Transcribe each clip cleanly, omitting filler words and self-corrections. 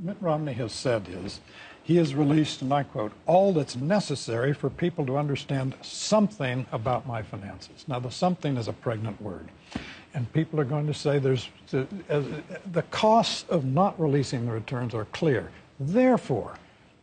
Mitt Romney has said is he has released, and I quote, all that's necessary for people to understand something about my finances. Now, the something is a pregnant word. And people are going to say the costs of not releasing the returns are clear. Therefore,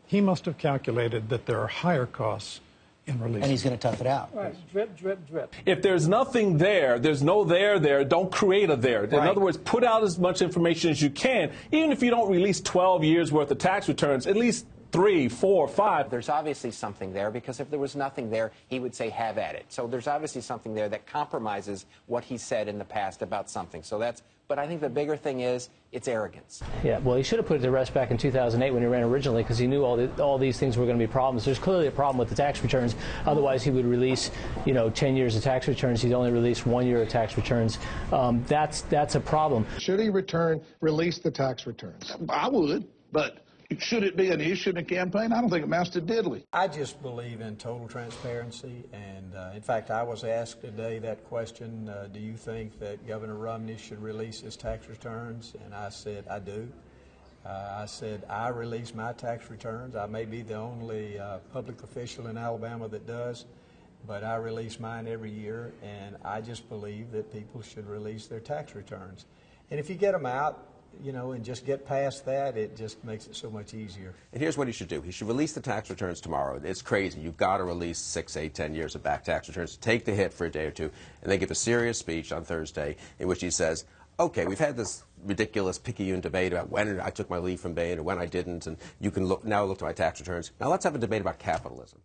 he must have calculated that there are higher costs in releasing. And he's going to tough it out. Right. Drip, drip, drip. If there's nothing there, there's no there, don't create a there. In Right. other words, put out as much information as you can. Even if you don't release 12 years worth of tax returns, at least 3, 4, 5. There's obviously something there, because if there was nothing there, he would say have at it. So there's obviously something there that compromises what he said in the past about something. So that's, but I think the bigger thing is it's arrogance. Yeah, well, he should have put it to rest back in 2008 when he ran originally, because he knew all these things were going to be problems. There's clearly a problem with the tax returns. Otherwise, he would release, 10 years of tax returns. He's only released 1 year of tax returns. That's a problem. Should he release the tax returns? I would, but should it be an issue in a campaign? I don't think it amounts to diddly. I just believe in total transparency, and in fact, I was asked today that question, do you think that Governor Romney should release his tax returns? And I said, I do. I said, I release my tax returns. I may be the only public official in Alabama that does, but I release mine every year, and I just believe that people should release their tax returns. And if you get them out, and just get past that, it just makes it so much easier. And here's what he should do. He should release the tax returns tomorrow. It's crazy. You've got to release 6, 8, 10 years of back tax returns. Take the hit for a day or two, and then give a serious speech on Thursday in which he says, okay, we've had this ridiculous picayune debate about when I took my leave from Bain and when I didn't, and you can now look to my tax returns. Now let's have a debate about capitalism.